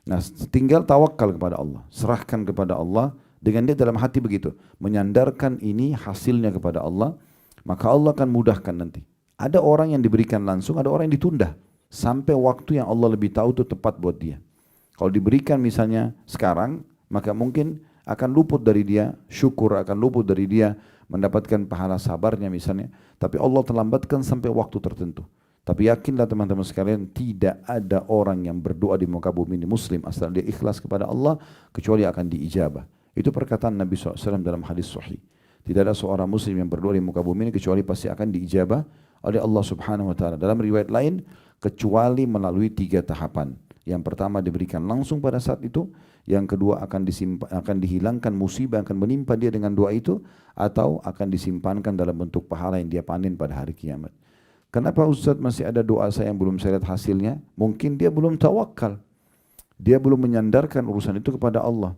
Nah, tinggal tawakal kepada Allah, serahkan kepada Allah dengan dia dalam hati begitu, menyandarkan ini hasilnya kepada Allah, maka Allah akan mudahkan nanti. Ada orang yang diberikan langsung, ada orang yang ditunda sampai waktu yang Allah lebih tahu itu tepat buat dia. Kalau diberikan misalnya sekarang, maka mungkin akan luput dari dia syukur, akan luput dari dia mendapatkan pahala sabarnya misalnya. Tapi Allah terlambatkan sampai waktu tertentu. Tapi yakinlah teman-teman sekalian, tidak ada orang yang berdoa di muka bumi ini muslim asal dia ikhlas kepada Allah kecuali akan diijabah. Itu perkataan Nabi SAW dalam hadis sahih. Tidak ada seorang muslim yang berdoa di muka bumi ini kecuali pasti akan diijabah oleh Allah Subhanahu wa taala. Dalam riwayat lain, kecuali melalui 3 tahapan. Yang pertama diberikan langsung pada saat itu, yang kedua akan dihilangkan musibah akan menimpa dia dengan doa itu, atau akan disimpankan dalam bentuk pahala yang dia panen pada hari kiamat. Kenapa Ustaz masih ada doa saya yang belum saya lihat hasilnya? Mungkin dia belum tawakal. Dia belum menyandarkan urusan itu kepada Allah.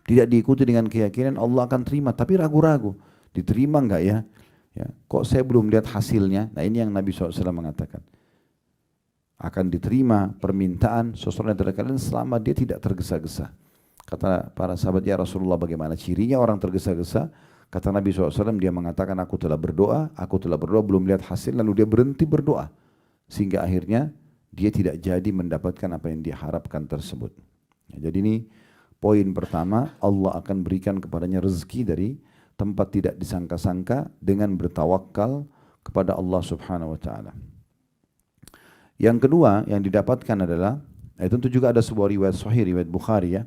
Tidak diikuti dengan keyakinan Allah akan terima, tapi ragu-ragu. Diterima enggak ya? Kok saya belum lihat hasilnya? Nah ini yang Nabi SAW mengatakan. Akan diterima permintaan seseorang dari kalian selama dia tidak tergesa-gesa. Kata para sahabat, ya Rasulullah bagaimana cirinya orang tergesa-gesa? Kata Nabi SAW, dia mengatakan aku telah berdoa, belum lihat hasil, lalu dia berhenti berdoa. Sehingga akhirnya dia tidak jadi mendapatkan apa yang dia harapkan tersebut. Ya, jadi ini poin pertama, Allah akan berikan kepadanya rezeki dari tempat tidak disangka-sangka dengan bertawakal kepada Allah Subhanahu wa taala. Yang kedua yang didapatkan adalah, tentu juga ada sebuah riwayat sahih, riwayat Bukhari ya.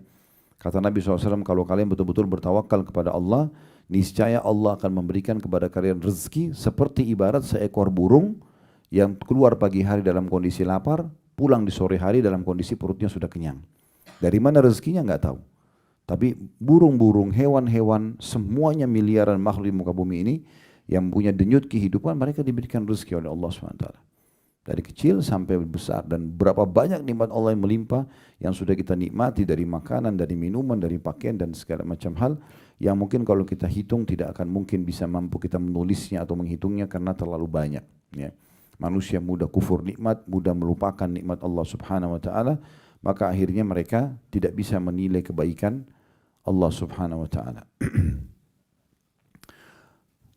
Kata Nabi SAW, kalau kalian betul-betul bertawakal kepada Allah, niscaya Allah akan memberikan kepada kalian rezeki seperti ibarat seekor burung yang keluar pagi hari dalam kondisi lapar, pulang di sore hari dalam kondisi perutnya sudah kenyang. Dari mana rezekinya nggak tahu. Tapi burung-burung, hewan-hewan, semuanya miliaran makhluk di muka bumi ini yang punya denyut kehidupan, mereka diberikan rezeki oleh Allah SWT. Dari kecil sampai besar, dan berapa banyak nikmat Allah yang melimpah yang sudah kita nikmati dari makanan, dari minuman, dari pakaian dan segala macam hal yang mungkin kalau kita hitung tidak akan mungkin bisa mampu kita menulisnya atau menghitungnya karena terlalu banyak. Ya. Manusia mudah kufur nikmat, mudah melupakan nikmat Allah Subhanahu Wa Taala, maka akhirnya mereka tidak bisa menilai kebaikan Allah Subhanahu Wa Taala.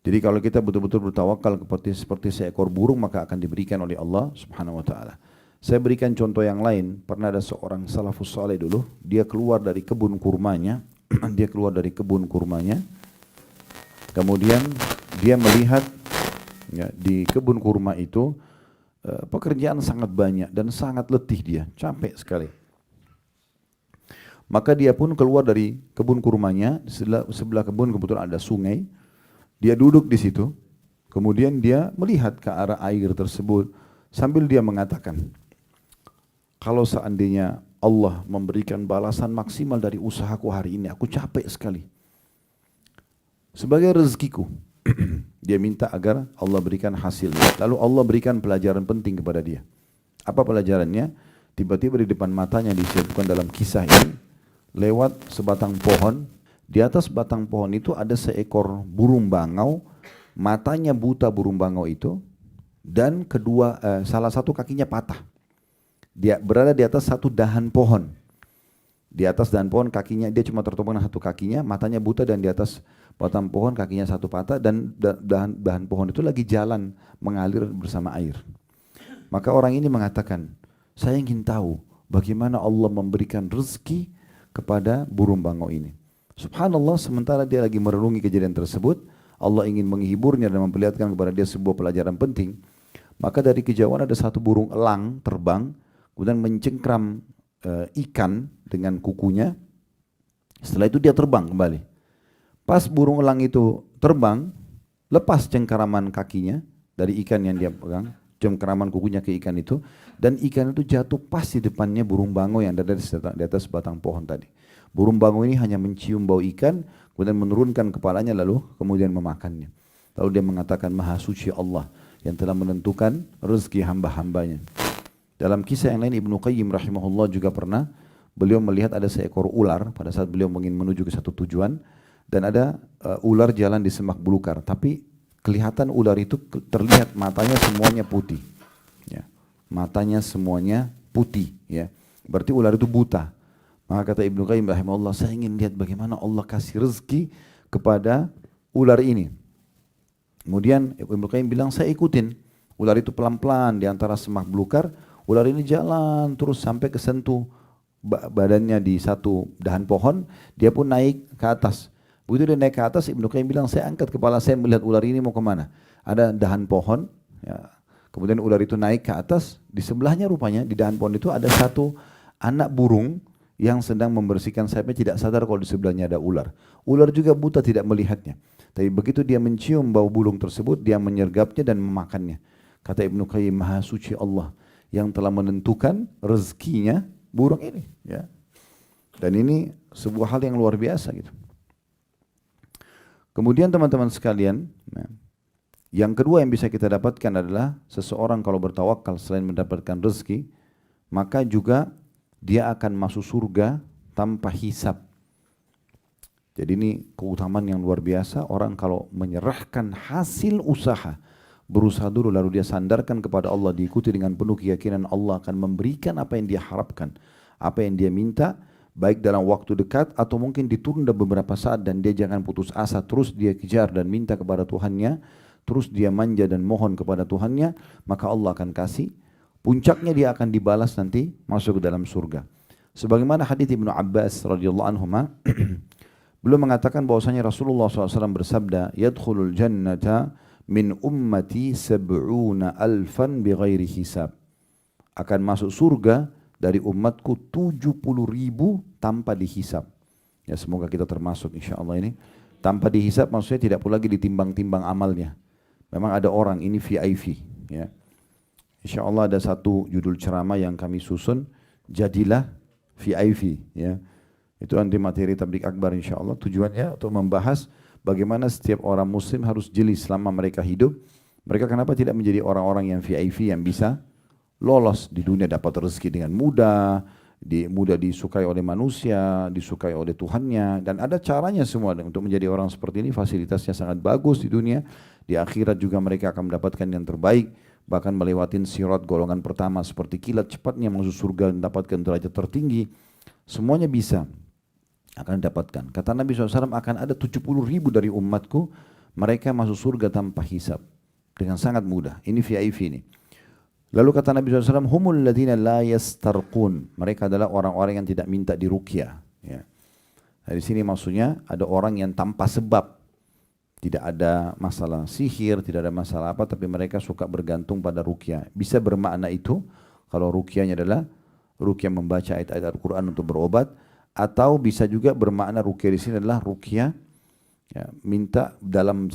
Jadi kalau kita betul-betul bertawakal seperti seekor burung, maka akan diberikan oleh Allah Subhanahu Wa Taala. Saya berikan contoh yang lain. Pernah ada seorang salafus saleh dulu, dia keluar dari kebun kurmanya, kemudian dia melihat ya, di kebun kurma itu pekerjaan sangat banyak dan sangat letih dia, capek sekali. Maka dia pun keluar dari kebun kurmanya, sebelah kebun kebetulan ada sungai. Dia duduk di situ, kemudian dia melihat ke arah air tersebut sambil dia mengatakan, kalau seandainya Allah memberikan balasan maksimal dari usahaku hari ini, aku capek sekali. Sebagai rezekiku, dia minta agar Allah berikan hasilnya. Lalu Allah berikan pelajaran penting kepada dia. Apa pelajarannya? Tiba-tiba di depan matanya disebutkan dalam kisah ini, lewat sebatang pohon. Di atas batang pohon itu ada seekor burung bangau, matanya buta burung bangau itu, dan salah satu kakinya patah. Dia berada di atas satu dahan pohon. Di atas dahan pohon kakinya, dia cuma tertopang satu kakinya, matanya buta, dan di atas batang pohon kakinya satu patah, dan dahan pohon itu lagi jalan mengalir bersama air. Maka orang ini mengatakan, saya ingin tahu bagaimana Allah memberikan rezeki kepada burung bangau ini. Subhanallah, sementara dia lagi merenungi kejadian tersebut, Allah ingin menghiburnya dan memperlihatkan kepada dia sebuah pelajaran penting. Maka dari kejauhan ada satu burung elang terbang, kemudian mencengkram ikan dengan kukunya. Setelah itu dia terbang kembali. Pas burung elang itu terbang, lepas cengkeraman kakinya dari ikan yang dia pegang, cengkeraman kukunya ke ikan itu, dan ikan itu jatuh pas di depannya burung bangau yang ada di atas batang pohon tadi. Burung bangau ini hanya mencium bau ikan, kemudian menurunkan kepalanya lalu kemudian memakannya. Lalu dia mengatakan, Maha Suci Allah yang telah menentukan rezeki hamba-hambanya. Dalam kisah yang lain, Ibnu Qayyim rahimahullah juga pernah, beliau melihat ada seekor ular pada saat beliau ingin menuju ke satu tujuan, dan ada ular jalan di semak belukar, tapi kelihatan ular itu terlihat matanya semuanya putih. Ya. Matanya semuanya putih. Ya. Berarti ular itu buta. Maka kata Ibnu Qayyim rahimahullah, saya ingin lihat bagaimana Allah kasih rezeki kepada ular ini. Kemudian Ibnu Qayyim bilang, saya ikutin. Ular itu pelan-pelan di antara semak belukar, ular ini jalan terus sampai kesentuh badannya di satu dahan pohon, dia pun naik ke atas. Begitu dia naik ke atas, Ibnu Qayyim bilang, saya angkat kepala saya melihat ular ini mau kemana. Ada dahan pohon, ya. Kemudian ular itu naik ke atas, di sebelahnya rupanya di dahan pohon itu ada satu anak burung yang sedang membersihkan sayapnya, tidak sadar kalau di sebelahnya ada ular. Ular juga buta tidak melihatnya. Tapi begitu dia mencium bau burung tersebut, dia menyergapnya dan memakannya. Kata Ibnu Qayyim, Maha Suci Allah yang telah menentukan rezekinya burung ini. Ya. Dan ini sebuah hal yang luar biasa gitu. Kemudian teman-teman sekalian, yang kedua yang bisa kita dapatkan adalah seseorang kalau bertawakal selain mendapatkan rezeki, maka juga dia akan masuk surga tanpa hisab. Jadi ini keutamaan yang luar biasa. Orang kalau menyerahkan hasil usaha, berusaha dulu lalu dia sandarkan kepada Allah, diikuti dengan penuh keyakinan Allah akan memberikan apa yang dia harapkan, apa yang dia minta, baik dalam waktu dekat atau mungkin ditunda beberapa saat, dan dia jangan putus asa, terus dia kejar dan minta kepada Tuhannya, terus dia manja dan mohon kepada Tuhannya, maka Allah akan kasih. Puncaknya dia akan dibalas nanti masuk ke dalam surga. Sebagaimana hadits Ibnu Abbas radhiyallahu anhuma, beliau mengatakan bahwasanya Rasulullah SAW bersabda, "Yadkhulul jannata min ummati sab'una alfan bighairi hisab." Akan masuk surga dari umatku 70.000 tanpa dihisab. Ya semoga kita termasuk insya Allah ini. Tanpa dihisap maksudnya tidak perlu lagi ditimbang-timbang amalnya. Memang ada orang ini VIP. Ya. Insya Allah ada satu judul ceramah yang kami susun, jadilah VIP. Ya. Itu anti materi tablik akbar insya Allah. Tujuannya untuk membahas bagaimana setiap orang muslim harus jeli selama mereka hidup. Mereka kenapa tidak menjadi orang-orang yang VIP yang bisa lolos di dunia, dapat rezeki dengan mudah, mudah disukai oleh manusia, disukai oleh Tuhannya, dan ada caranya semua untuk menjadi orang seperti ini. Fasilitasnya sangat bagus di dunia, di akhirat juga mereka akan mendapatkan yang terbaik, bahkan melewatin sirat golongan pertama seperti kilat cepatnya masuk surga dan mendapatkan derajat tertinggi. Semuanya bisa akan didapatkan. Kata Nabi SAW, akan ada 70.000 dari umatku, mereka masuk surga tanpa hisab dengan sangat mudah. Ini VIP ini. Lalu kata Nabi SAW, humul ladina la yastarqun. Mereka adalah orang-orang yang tidak minta diruqyah. Ya. Nah, di sini maksudnya ada orang yang tanpa sebab. Tidak ada masalah sihir, tidak ada masalah apa, tapi mereka suka bergantung pada ruqyah. Bisa bermakna itu, kalau ruqyahnya adalah ruqyah membaca ayat-ayat Al-Quran untuk berobat, atau bisa juga bermakna ruqyah di sini adalah ruqyah, ya, minta dalam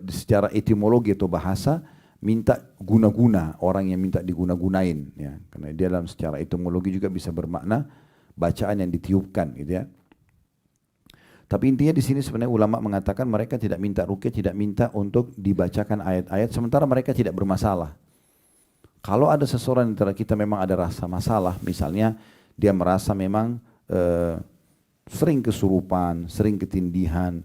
secara etimologi atau bahasa, minta guna-guna, orang yang minta diguna-gunain, ya. Karena dia dalam secara etimologi juga bisa bermakna bacaan yang ditiupkan, gitu ya. Tapi intinya di sini sebenarnya ulama mengatakan mereka tidak minta ruqyah, tidak minta untuk dibacakan ayat-ayat, sementara mereka tidak bermasalah. Kalau ada seseorang antara kita memang ada rasa masalah, misalnya dia merasa memang sering kesurupan, sering ketindihan,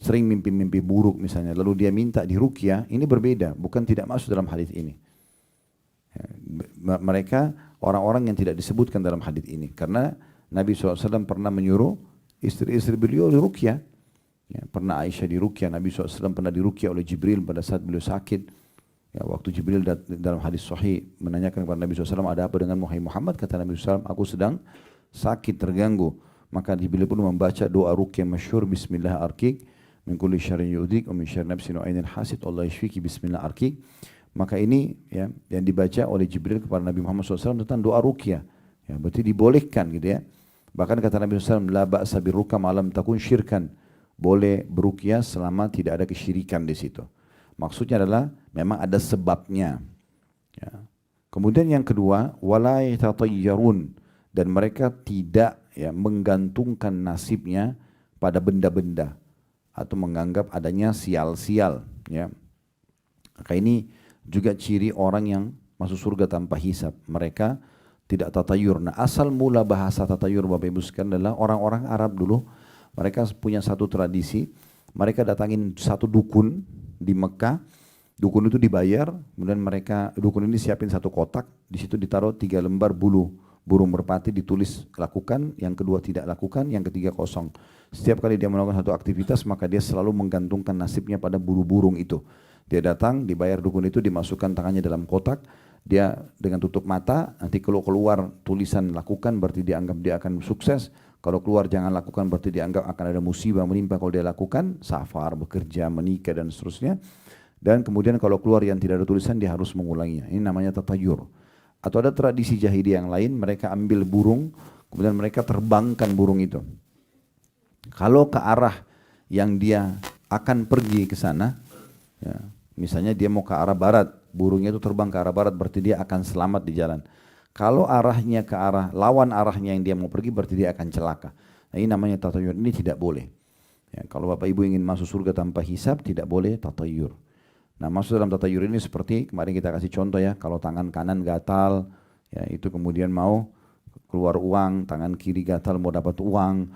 sering mimpi-mimpi buruk misalnya, lalu dia minta diruqyah, ini berbeda, bukan tidak masuk dalam hadis ini. Mereka orang-orang yang tidak disebutkan dalam hadis ini, karena Nabi SAW pernah menyuruh istri-istri beliau diruqyah. Ya, pernah Aisyah diruqyah, Nabi SAW pernah diruqyah oleh Jibril pada saat beliau sakit. Ya, waktu Jibril dalam hadis sahih menanyakan kepada Nabi SAW, ada apa dengan Muhammad? Kata Nabi SAW, aku sedang sakit, terganggu. Maka Jibril pun membaca doa ruqyah masyhur, Bismillah arkik min kulli syarrin yu'dhik wa min syarri nafsin wa ainin hasid, Allah yashfiki bismillah arkik. Maka ini ya yang dibaca oleh Jibril kepada Nabi Muhammad SAW tentang doa ruqyah. Ya, berarti dibolehkan gitu ya. Bahkan kata Nabi SAW, la ba'sa birruqyah ma lam takun syirkan. Boleh beruqyah selama tidak ada kesyirikan di situ. Maksudnya adalah memang ada sebabnya. Ya. Kemudian yang kedua, wala yatatayyarun, dan mereka tidak ya menggantungkan nasibnya pada benda-benda atau menganggap adanya sial-sial. Ya. Maka ini juga ciri orang yang masuk surga tanpa hisab. Mereka tidak tatayur. Nah, asal mula bahasa tatayur Bapak Ibu sekalian adalah orang-orang Arab dulu. Mereka punya satu tradisi. Mereka datangin satu dukun di Mekah. Dukun itu dibayar. Kemudian dukun ini siapin satu kotak. Di situ ditaruh 3 lembar bulu burung merpati, ditulis lakukan, yang kedua tidak lakukan, yang ketiga kosong. Setiap kali dia melakukan satu aktivitas, maka dia selalu menggantungkan nasibnya pada bulu-burung itu. Dia datang, dibayar dukun itu, dimasukkan tangannya dalam kotak, dia dengan tutup mata, nanti kalau keluar tulisan lakukan berarti dianggap dia akan sukses, kalau keluar jangan lakukan berarti dianggap akan ada musibah menimpa kalau dia lakukan, safar, bekerja, menikah dan seterusnya. Dan kemudian kalau keluar yang tidak ada tulisan dia harus mengulanginya. Ini namanya tatayur. Atau ada tradisi jahiliyah yang lain, mereka ambil burung, kemudian mereka terbangkan burung itu. Kalau ke arah yang dia akan pergi ke sana, ya, misalnya dia mau ke arah barat, burungnya itu terbang ke arah barat, berarti dia akan selamat di jalan. Kalau arahnya ke arah, lawan arahnya yang dia mau pergi, berarti dia akan celaka. Nah, ini namanya tatayur, ini tidak boleh. Ya, kalau Bapak Ibu ingin masuk surga tanpa hisab, tidak boleh tatayur. Nah, masuk dalam tatayur ini seperti kemarin kita kasih contoh ya, kalau tangan kanan gatal, ya itu kemudian mau keluar uang, tangan kiri gatal mau dapat uang,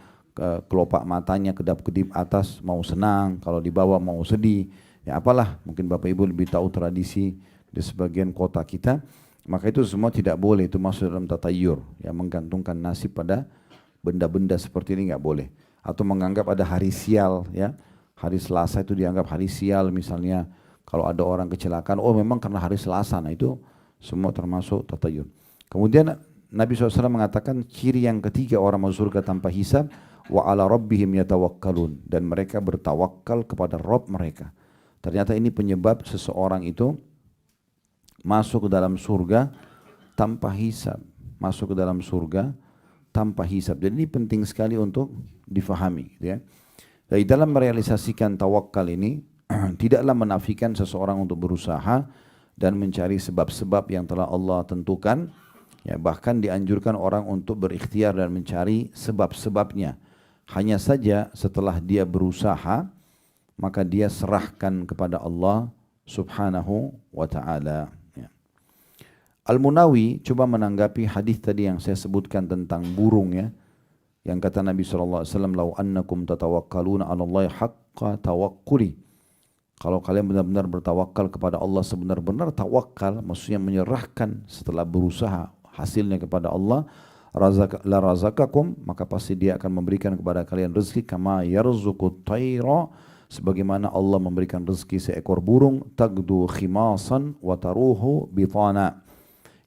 kelopak matanya kedap-kedip atas mau senang, kalau di bawah mau sedih, ya apalah, mungkin Bapak Ibu lebih tahu tradisi di sebagian kota kita, maka itu semua tidak boleh, itu masuk dalam tatayur, ya menggantungkan nasib pada benda-benda seperti ini nggak boleh, atau menganggap ada hari sial, ya hari Selasa itu dianggap hari sial misalnya. Kalau ada orang kecelakaan, oh memang karena hari Selasa, nah itu semua termasuk tatayur. Kemudian Nabi SAW mengatakan ciri yang ketiga orang masuk surga tanpa hisab, wa ala rabbihim yatawakkalun, dan mereka bertawakal kepada Rabb mereka. Ternyata ini penyebab seseorang itu masuk ke dalam surga tanpa hisab, masuk ke dalam surga tanpa hisab. Jadi ini penting sekali untuk difahami, gitu ya. Dari dalam merealisasikan tawakal ini tidaklah menafikan seseorang untuk berusaha dan mencari sebab-sebab yang telah Allah tentukan. Ya, bahkan dianjurkan orang untuk berikhtiar dan mencari sebab-sebabnya. Hanya saja setelah dia berusaha, maka dia serahkan kepada Allah subhanahu wa ta'ala. Ya. Al-Munawi coba menanggapi hadis tadi yang saya sebutkan tentang burung, ya. Yang kata Nabi SAW, "Lau annakum tatawakkaluna 'ala Allahi haqqa tawakkuli." Kalau kalian benar-benar bertawakal kepada Allah sebenar-benar tawakal, maksudnya menyerahkan setelah berusaha hasilnya kepada Allah, la razaqakum, maka pasti Dia akan memberikan kepada kalian rezeki kama yarzuqut tayra, sebagaimana Allah memberikan rezeki seekor burung, tagdu khimasan wa taruhu bitana,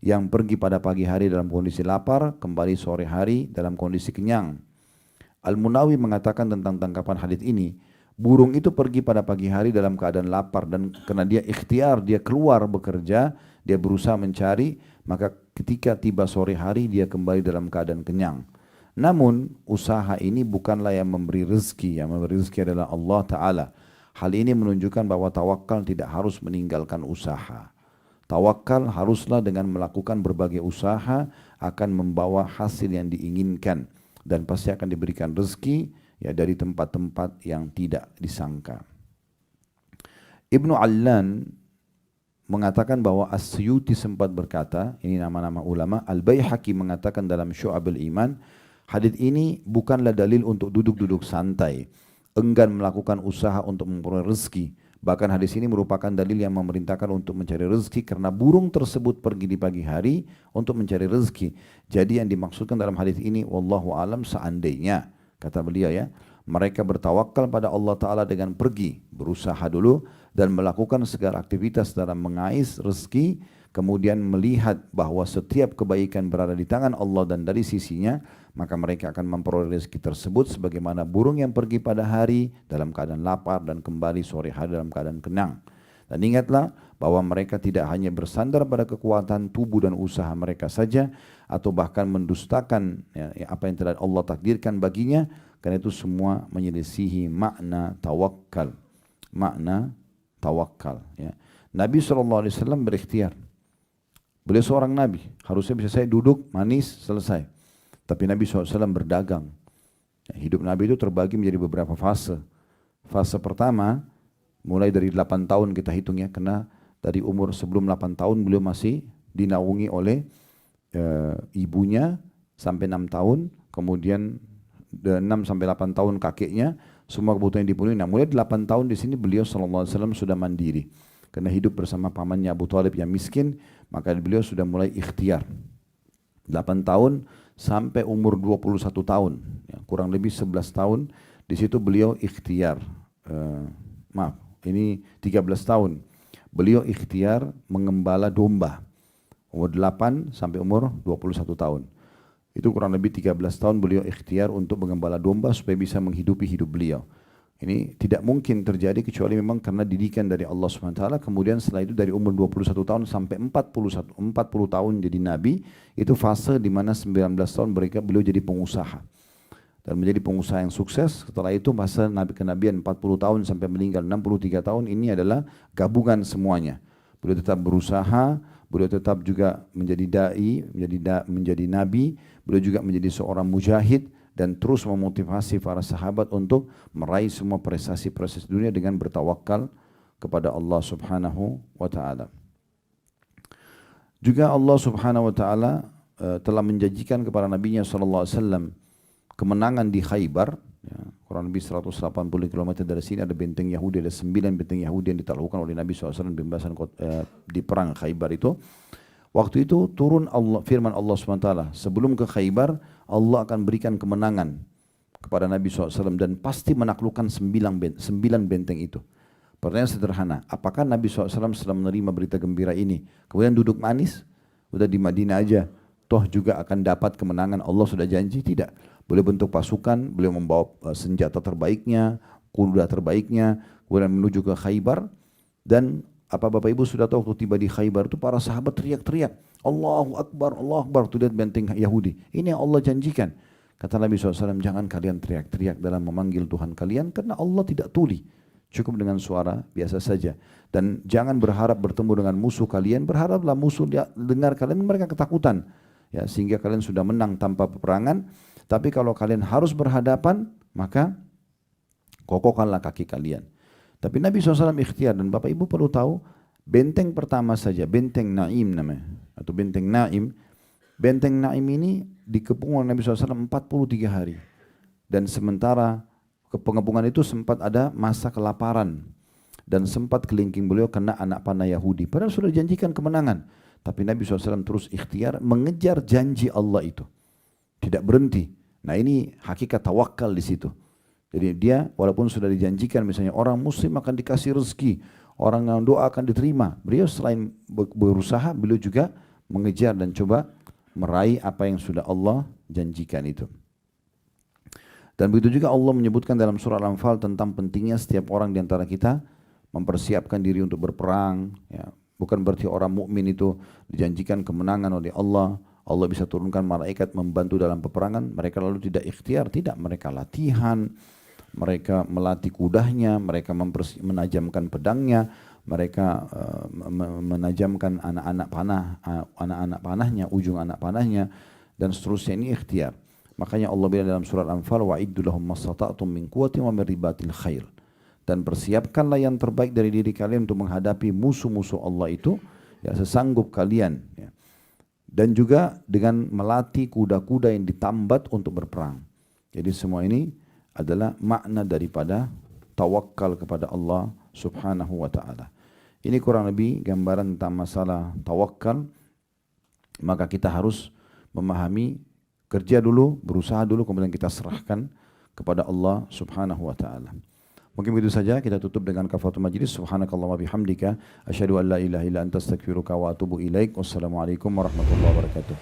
yang pergi pada pagi hari dalam kondisi lapar, kembali sore hari dalam kondisi kenyang. Al-Munawi mengatakan tentang tangkapan hadis ini, burung itu pergi pada pagi hari dalam keadaan lapar, dan karena dia ikhtiar, dia keluar bekerja, dia berusaha mencari, maka ketika tiba sore hari dia kembali dalam keadaan kenyang. Namun usaha ini bukanlah yang memberi rezeki, yang memberi rezeki adalah Allah Ta'ala. Hal ini menunjukkan bahwa tawakal tidak harus meninggalkan usaha. Tawakal haruslah dengan melakukan berbagai usaha akan membawa hasil yang diinginkan, dan pasti akan diberikan rezeki, ya, dari tempat-tempat yang tidak disangka. Ibnu Allan mengatakan bahwa As-Suyuti sempat berkata, ini nama-nama ulama, Al-Baihaqi mengatakan dalam Syu'abul Iman, hadits ini bukanlah dalil untuk duduk-duduk santai, enggan melakukan usaha untuk memperoleh rezeki. Bahkan hadis ini merupakan dalil yang memerintahkan untuk mencari rezeki, karena burung tersebut pergi di pagi hari untuk mencari rezeki. Jadi yang dimaksudkan dalam hadis ini, wallahu alam, seandainya, kata beliau, ya, mereka bertawakal pada Allah Ta'ala dengan pergi, berusaha dulu, dan melakukan segala aktivitas dalam mengais rezeki, kemudian melihat bahwa setiap kebaikan berada di tangan Allah dan dari sisinya, maka mereka akan memperoleh rezeki tersebut sebagaimana burung yang pergi pada hari dalam keadaan lapar dan kembali sore hari dalam keadaan kenyang. Dan ingatlah bahwa mereka tidak hanya bersandar pada kekuatan tubuh dan usaha mereka saja, atau bahkan mendustakan, ya, apa yang telah Allah takdirkan baginya, karena itu semua menyelisihi makna tawakal. Makna tawakal, ya. Nabi SAW berikhtiar. Beliau seorang Nabi, harusnya bisa saya duduk, manis, selesai. Tapi Nabi SAW berdagang. Hidup Nabi itu terbagi menjadi beberapa fase. Fase pertama, mulai dari 8 tahun kita hitung, ya, karena dari umur sebelum 8 tahun beliau masih dinaungi oleh ibunya sampai 6 tahun, kemudian 6 sampai 8 tahun kakeknya, semua kebutuhan dipenuhi. Nah, mulai 8 tahun di sini beliau SAW sudah mandiri. Karena hidup bersama pamannya Abu Thalib yang miskin, maka beliau sudah mulai ikhtiar. 8 tahun sampai umur 21 tahun, ya, kurang lebih 11 tahun, di situ beliau ikhtiar. Ini 13 tahun. Beliau ikhtiar mengembala domba. Umur 8 sampai umur 21 tahun. Itu kurang lebih 13 tahun beliau ikhtiar untuk mengembala domba supaya bisa menghidupi hidup beliau. Ini tidak mungkin terjadi kecuali memang karena didikan dari Allah SWT. Kemudian setelah itu dari umur 21 tahun sampai 40 tahun jadi Nabi, itu fase di mana 19 tahun beliau jadi pengusaha. Dan menjadi pengusaha yang sukses. Setelah itu masa Nabi kenabian 40 tahun sampai meninggal 63 tahun, ini adalah gabungan semuanya. Beliau tetap berusaha, beliau tetap juga menjadi da'i, menjadi nabi, beliau juga menjadi seorang mujahid, dan terus memotivasi para sahabat untuk meraih semua prestasi-prestasi dunia dengan bertawakal kepada Allah Subhanahu wa Ta'ala. Juga Allah Subhanahu wa Ta'ala telah menjanjikan kepada Nabi-Nya SAW kemenangan di Khaybar, ya, kurang lebih 180 km dari sini ada benteng Yahudi, ada 9 benteng Yahudi yang ditaklukkan oleh Nabi SAW pembebasan di perang Khaybar itu. Waktu itu turun firman Allah SWT, sebelum ke Khaybar, Allah akan berikan kemenangan kepada Nabi SAW dan pasti menaklukkan 9 benteng itu. Pertanyaan sederhana, apakah Nabi SAW setelah menerima berita gembira ini, kemudian duduk manis, udah di Madinah aja, toh juga akan dapat kemenangan, Allah sudah janji? Tidak. Beliau bentuk pasukan, beliau membawa senjata terbaiknya, kuda terbaiknya, kemudian menuju ke Khaybar. Dan apa Bapak Ibu sudah tahu waktu tiba di Khaybar itu para sahabat teriak-teriak, Allahu Akbar, tuh lihat benteng Yahudi. Ini yang Allah janjikan. Kata Nabi SAW, jangan kalian teriak-teriak dalam memanggil Tuhan kalian, karena Allah tidak tuli. Cukup dengan suara biasa saja. Dan jangan berharap bertemu dengan musuh kalian, berharaplah musuh dengar kalian, mereka ketakutan. Ya, sehingga kalian sudah menang tanpa peperangan. Tapi kalau kalian harus berhadapan, maka kokohkanlah kaki kalian. Tapi Nabi SAW ikhtiar, dan Bapak Ibu perlu tahu, benteng pertama saja, benteng Naim namanya, atau benteng Naim. Benteng Naim ini dikepung oleh Nabi SAW 43 hari. Dan sementara pengepungan itu sempat ada masa kelaparan. Dan sempat kelingking beliau kena anak panah Yahudi. Padahal sudah dijanjikan kemenangan. Tapi Nabi SAW terus ikhtiar mengejar janji Allah itu. Tidak berhenti. Nah ini hakikat tawakal di situ. Jadi dia walaupun sudah dijanjikan misalnya orang muslim akan dikasih rezeki. Orang yang doa akan diterima. Beliau selain berusaha, beliau juga mengejar dan coba meraih apa yang sudah Allah janjikan itu. Dan begitu juga Allah menyebutkan dalam surah Al-Anfal tentang pentingnya setiap orang di antara kita mempersiapkan diri untuk berperang. Ya. Bukan berarti orang mukmin itu dijanjikan kemenangan oleh Allah. Allah bisa turunkan malaikat membantu dalam peperangan. Mereka lalu tidak ikhtiar, tidak. Mereka latihan, mereka melatih kudanya, mereka menajamkan pedangnya, mereka menajamkan anak-anak panahnya, ujung anak panahnya, dan seterusnya. Ini ikhtiar. Makanya Allah bilang dalam surat Al-Anfal, wa'iddu lahum mastata'tum min quwwatin wa min ribatil khair. Dan persiapkanlah yang terbaik dari diri kalian untuk menghadapi musuh-musuh Allah itu, ya sesanggup kalian. Ya. Dan juga dengan melatih kuda-kuda yang ditambat untuk berperang. Jadi semua ini adalah makna daripada tawakal kepada Allah Subhanahu wa ta'ala. Ini kurang lebih gambaran tentang masalah tawakal. Maka kita harus memahami, kerja dulu, berusaha dulu, kemudian kita serahkan kepada Allah Subhanahu wa ta'ala. Mungkin begitu saja, kita tutup dengan kafaratul majlis. Subhanakallahumma bihamdika asyhadu an la ilaha illa anta astaghfiruka wa atubu ilaik. Wassalamualaikum warahmatullahi wabarakatuh.